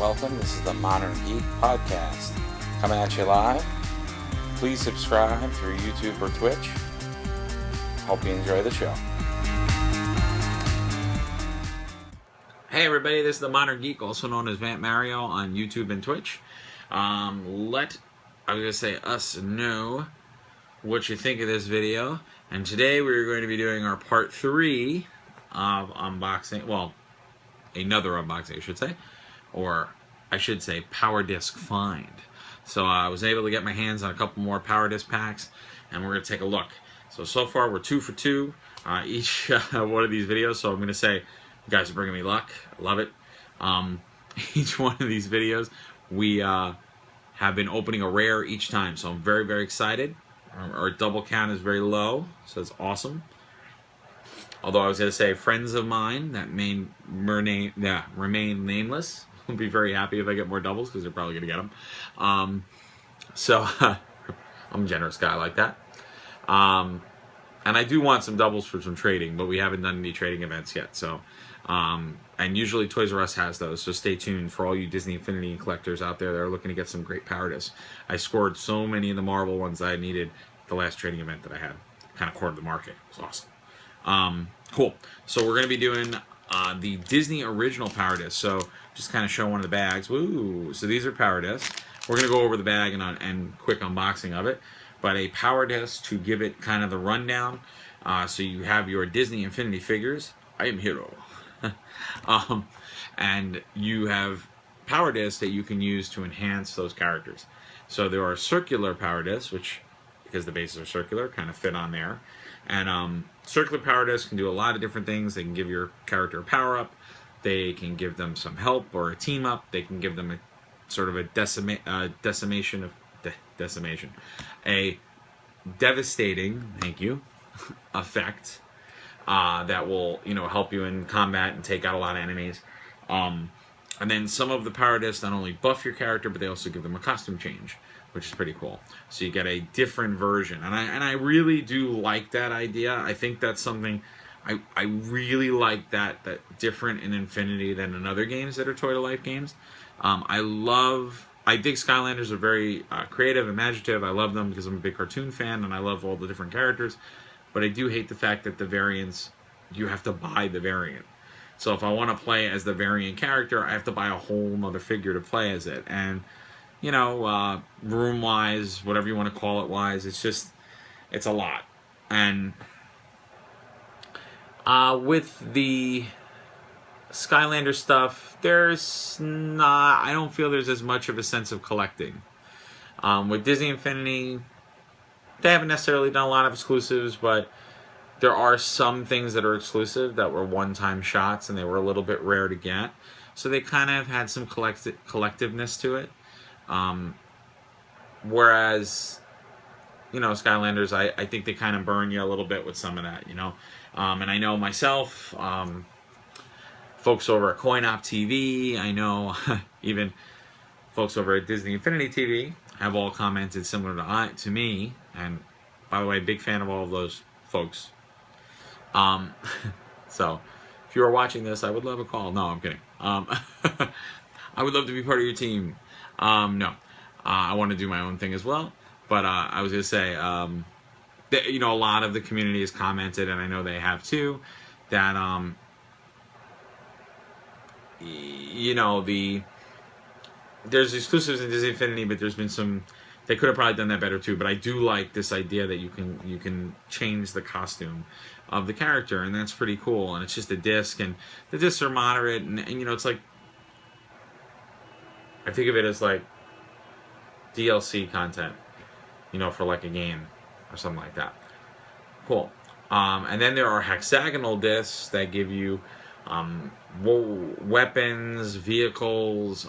welcome. This is the Modern Geek Podcast, coming at you live. Please subscribe through YouTube or Twitch. Hope you enjoy the show. Hey everybody, this is the Modern Geek, also known as Vamp Mario on YouTube and Twitch. Us know what you think of this video. And today we're going to be doing our part 3 of unboxing, well, another unboxing I should say, or I should say Power Disc Find. So I was able to get my hands on a couple more Power Disc packs, and we're going to take a look. So far we're 2 for 2 each one of these videos, so I'm going to say you guys are bringing me luck. I love it. Each one of these videos we have been opening a rare each time, so I'm very, very excited. Our double count is very low, so it's awesome. Although I was going to say friends of mine that remain nameless will be very happy if I get more doubles, because they're probably going to get them. I'm a generous guy like that. And I do want some doubles for some trading, but we haven't done any trading events yet. So, and usually Toys R Us has those, so stay tuned for all you Disney Infinity collectors out there that are looking to get some great Power Discs. I scored so many of the Marvel ones that I needed the last trading event that I had. Kind of cornered the market. It was awesome. Cool. So we're going to be doing the Disney original Power Disc. So just kind of show one of the bags. Woo! So these are Power Discs. We're going to go over the bag and quick unboxing of it. But a Power Disc to give it kind of the rundown. So you have your Disney Infinity figures. I am Hero. And you have Power Discs that you can use to enhance those characters. So there are circular Power Discs, which, because the bases are circular, kind of fit on there. And circular Power Discs can do a lot of different things. They can give your character a power-up. They can give them some help or a team-up. They can give them a sort of a a devastating, thank you, effect that will, help you in combat and take out a lot of enemies. And then some of the Power Discs not only buff your character, but they also give them a costume change, which is pretty cool. So you get a different version, and I really do like that idea. I think that's something I really like that different in Infinity than in other games that are Toy to Life games. I think Skylanders are very creative, imaginative. I love them because I'm a big cartoon fan, and I love all the different characters. But I do hate the fact that the variants, you have to buy the variant. So if I want to play as the variant character, I have to buy a whole other figure to play as it. And, room-wise, whatever you want to call it wise, it's a lot. And with the Skylander stuff, I don't feel there's as much of a sense of collecting. With Disney Infinity, they haven't necessarily done a lot of exclusives, but there are some things that are exclusive that were one-time shots, and they were a little bit rare to get. So they kind of had some collectiveness to it. Whereas, Skylanders, I think they kind of burn you a little bit with some of that, And I know myself, folks over at CoinOp TV, I know even folks over at Disney Infinity TV have all commented similar to me. And by the way, big fan of all of those folks. So if you are watching this, I would love a call. No, I'm kidding. I would love to be part of your team. No, I want to do my own thing as well. But I was going to say, that, a lot of the community has commented, and I know they have too, that there's exclusives in Disney Infinity, but there's been some. They could have probably done that better too. But I do like this idea that you can change the costume of the character, and that's pretty cool. And it's just a disc, and the discs are moderate, and it's like, I think of it as like DLC content, for like a game or something like that. Cool. And then there are hexagonal discs that give you weapons, vehicles,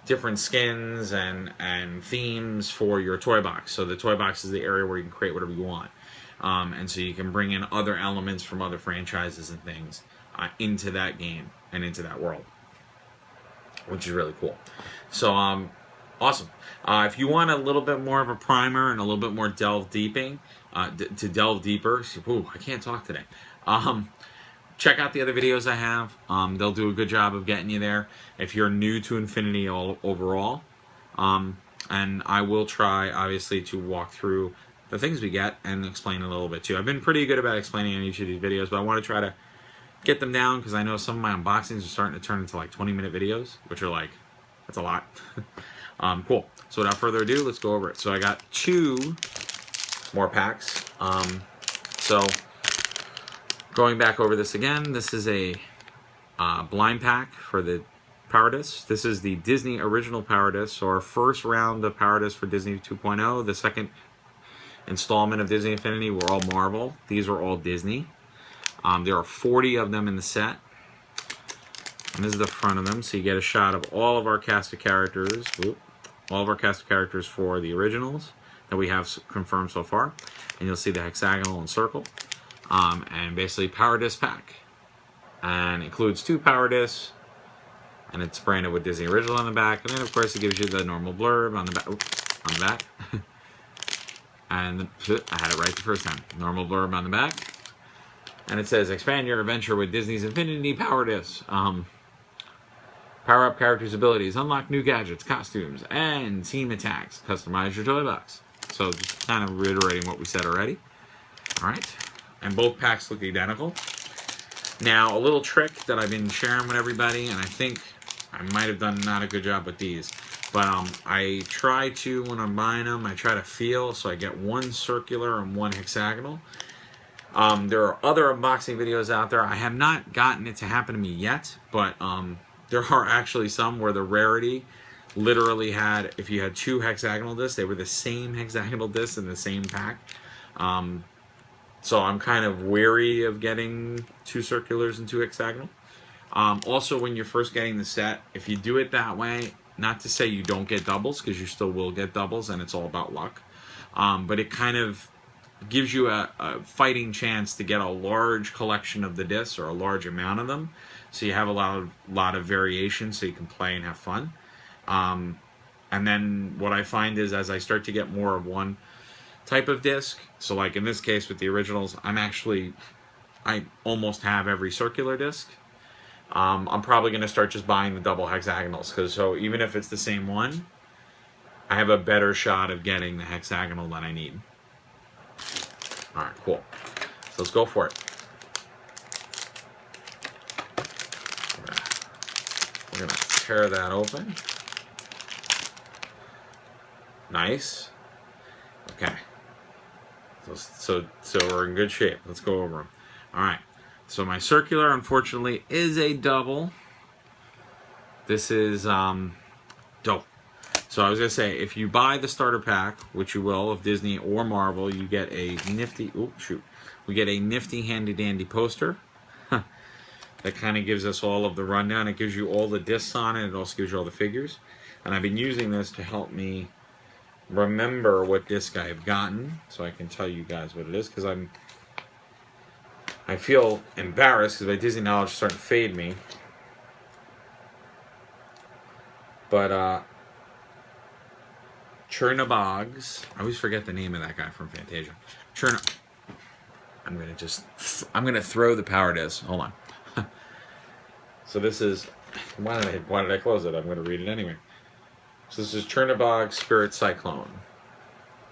different skins and themes for your toy box. So the toy box is the area where you can create whatever you want. And so you can bring in other elements from other franchises and things into that game and into that world, which is really cool. So awesome. If you want a little bit more of a primer and a little bit more delve deeper, ooh, I can't talk today. check out the other videos I have. They'll do a good job of getting you there if you're new to Infinity overall. And I will try, obviously, to walk through the things we get and explain a little bit too. I've been pretty good about explaining in each of these videos, but I want to try to get them down because I know some of my unboxings are starting to turn into like 20-minute videos, which are like, that's a lot. Cool. So without further ado, let's go over it. So I got 2 more packs. So going back over this again, this is a blind pack for the Power Disc. This is the Disney Original Power Disc, so our first round of Power Disc for Disney 2.0. The second installment of Disney Infinity were all Marvel. These are all Disney. There are 40 of them in the set. And this is the front of them, so you get a shot of all of our cast of characters. All of our cast of characters for the originals that we have confirmed so far. And you'll see the hexagonal and circle. And basically Power Disc pack. And it includes 2 Power Discs. And it's branded with Disney Original on the back. And then of course it gives you the normal blurb on the back. On the back. And I had it right the first time. Normal blurb on the back. And it says, expand your adventure with Disney's Infinity Power Disc. Power up characters' abilities, unlock new gadgets, costumes, and team attacks. Customize your toy box. So just kind of reiterating what we said already. Alright. And both packs look identical. Now, a little trick that I've been sharing with everybody, and I think I might have done not a good job with these. But I try to, when I'm buying them, I try to feel, so I get 1 circular and 1 hexagonal. There are other unboxing videos out there. I have not gotten it to happen to me yet, but there are actually some where the rarity literally had, if you had 2 hexagonal discs, they were the same hexagonal discs in the same pack. So I'm kind of wary of getting 2 circulars and 2 hexagonal. Also, when you're first getting the set, if you do it that way, not to say you don't get doubles, because you still will get doubles, and it's all about luck. But it kind of gives you a fighting chance to get a large collection of the discs, or a large amount of them, so you have a lot of variation, so you can play and have fun. And then what I find is, as I start to get more of one type of disc, so like in this case with the originals, I almost have every circular disc. I'm probably going to start just buying the double hexagonals, because so even if it's the same one, I have a better shot of getting the hexagonal that I need. Alright, cool. So let's go for it. We're going to tear that open. Nice. Okay. So we're in good shape. Let's go over them. Alright. So my circular, unfortunately, is a double. This is dope. So I was going to say, if you buy the starter pack, which you will, of Disney or Marvel, you get a nifty, we get a nifty handy dandy poster. That kind of gives us all of the rundown. It gives you all the discs on it. It also gives you all the figures. And I've been using this to help me remember what disc I have gotten, so I can tell you guys what it is, because I feel embarrassed because my Disney knowledge is starting to fade me. But Chernabog's, I always forget the name of that guy from Fantasia. I'm gonna throw the power disc. Hold on. So this is, why did I close it? I'm gonna read it anyway. So this is Chernabog Spirit Cyclone.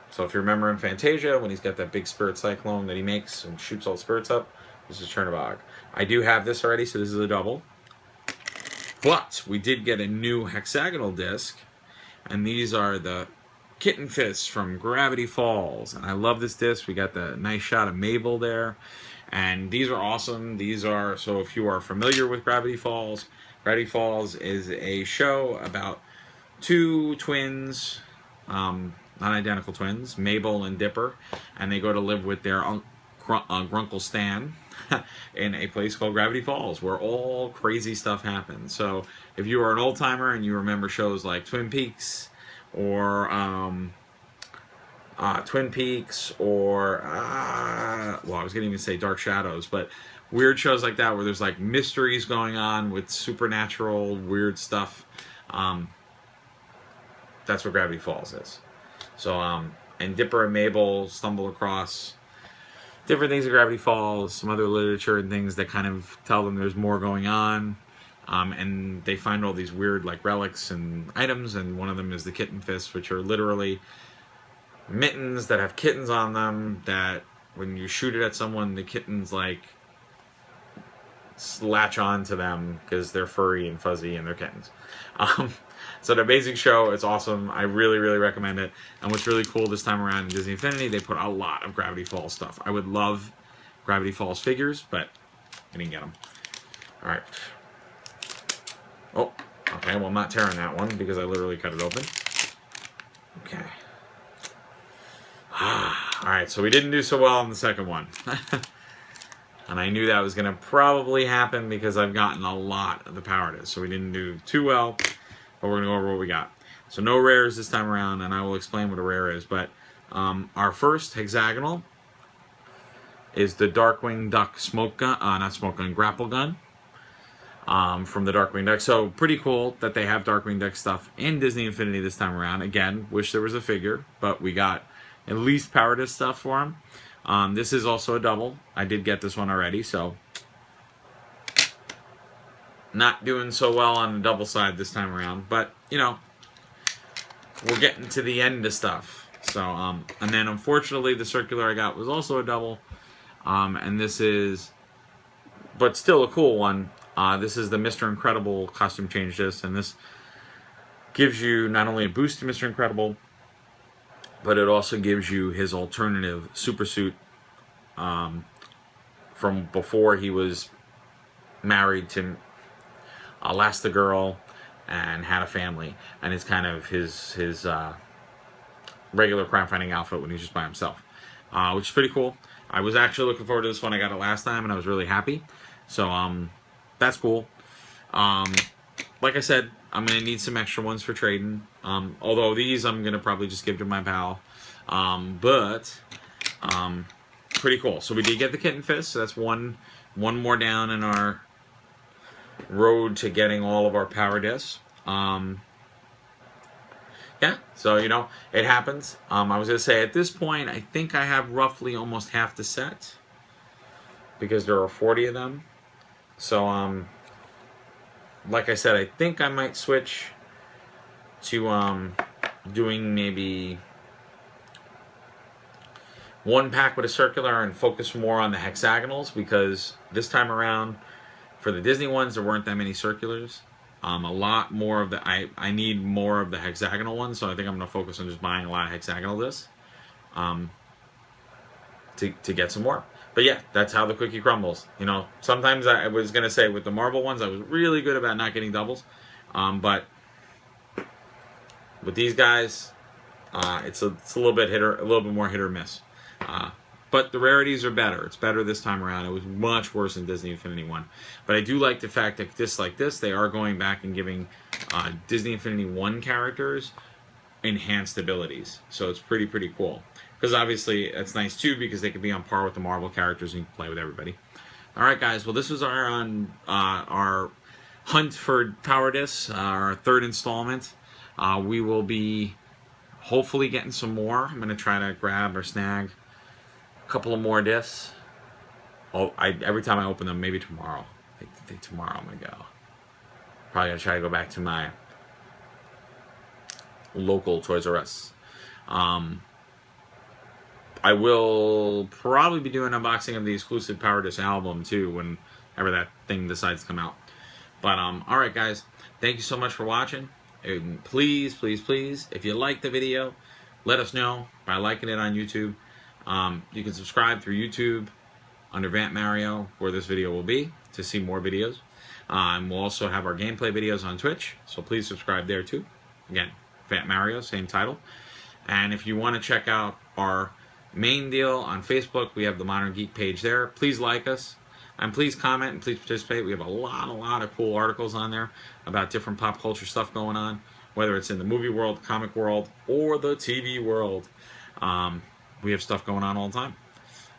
So if you remember in Fantasia, when he's got that big Spirit Cyclone that he makes and shoots all the spirits up, this is Chernabog. I do have this already, so this is a double. But we did get a new hexagonal disc, and these are the Kitten Fists from Gravity Falls. And I love this disc. We got the nice shot of Mabel there. And these are awesome. These are, so if you are familiar with Gravity Falls is a show about 2 twins, not identical twins, Mabel and Dipper, and they go to live with their Grunkle Stan in a place called Gravity Falls, where all crazy stuff happens. So if you are an old timer and you remember shows like Twin Peaks, or well, I was gonna even say Dark Shadows, but weird shows like that where there's like mysteries going on with supernatural weird stuff, that's what Gravity Falls is. So and Dipper and Mabel stumble across different things of Gravity Falls, some other literature and things that kind of tell them there's more going on. And they find all these weird like relics and items, and one of them is the kitten fists, which are literally mittens that have kittens on them that when you shoot it at someone, the kittens like latch on to them because they're furry and fuzzy and they're kittens. It's an amazing show. It's awesome. I really, really recommend it. And what's really cool this time around in Disney Infinity, they put a lot of Gravity Falls stuff. I would love Gravity Falls figures, but I didn't get them. All right. Oh, okay. Well, I'm not tearing that one because I literally cut it open. Okay. All right. So we didn't do so well on the second one. And I knew that was going to probably happen because I've gotten a lot of the Power Disc. So we didn't do too well, but we're going to go over what we got. So no rares this time around, and I will explain what a rare is. But our first hexagonal is the Darkwing Duck smoke gun, not smoke gun, grapple gun from the Darkwing Duck. So pretty cool that they have Darkwing Duck stuff in Disney Infinity this time around. Again, wish there was a figure, but we got at least Power Disc stuff for him. This is also a double. I did get this one already, so not doing so well on the double side this time around. But, you know, we're getting to the end of stuff. So, and then unfortunately the circular I got was also a double. And this is, but still a cool one. This is the Mr. Incredible costume change disc, and this gives you not only a boost to Mr. Incredible, but it also gives you his alternative super suit from before he was married to Elastigirl and had a family, and it's kind of his regular crime fighting outfit when he's just by himself, which is pretty cool. I was actually looking forward to this one. I got it last time and I was really happy, so that's cool. Like I said, I'm going to need some extra ones for trading. Although these I'm going to probably just give to my pal. Pretty cool. So we did get the Kitten Fist. So that's one more down in our road to getting all of our Power Discs. Yeah, so, you know, it happens. I was going to say, at this point, I think I have roughly almost half the set. Because there are 40 of them. So, like I said, I think I might switch to doing maybe one pack with a circular and focus more on the hexagonals, because this time around for the Disney ones there weren't that many circulars. A lot more of the I need more of the hexagonal ones, so I think I'm going to focus on just buying a lot of hexagonal discs to get some more. But yeah, that's how the cookie crumbles. You know, sometimes I was going to say with the Marvel ones I was really good about not getting doubles, but with these guys it's a little bit more hit or miss. But the rarities are better. It's better this time around. It was much worse in Disney Infinity 1. But I do like the fact that they are going back and giving Disney Infinity 1 characters enhanced abilities. So it's pretty cool. Because obviously it's nice too, because they can be on par with the Marvel characters and you can play with everybody. Alright guys, well this was our hunt for Power Discs, our third installment. We will be hopefully getting some more. I'm going to try to grab or snag a couple of more discs. Every time I open them, maybe tomorrow. I think tomorrow I'm going to go. Probably going to try to go back to my local Toys R Us. I will probably be doing an unboxing of the exclusive Power Disc album too, whenever that thing decides to come out. But alright guys, thank you so much for watching. And please, if you like the video, let us know by liking it on YouTube. You can subscribe through YouTube under Vant Mario, where this video will be, to see more videos. And we'll also have our gameplay videos on Twitch, so please subscribe there too. Again, Vant Mario, same title. And if you want to check out our main deal on Facebook, we have the Modern Geek page there. Please like us, and please comment, and please participate. We have a lot of cool articles on there about different pop culture stuff going on, whether it's in the movie world, comic world, or the TV world. We have stuff going on all the time.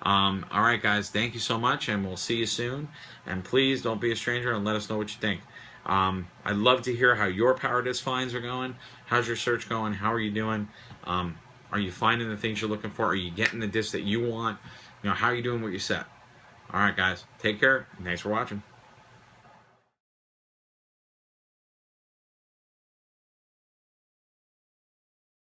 Alright guys, thank you so much, and we'll see you soon. And please don't be a stranger and let us know what you think. I'd love to hear how your Power Disc finds are going. How's your search going? How are you doing? Are you finding the things you're looking for? Are you getting the discs that you want? how are you doing with your set? All right, guys, take care, and thanks for watching.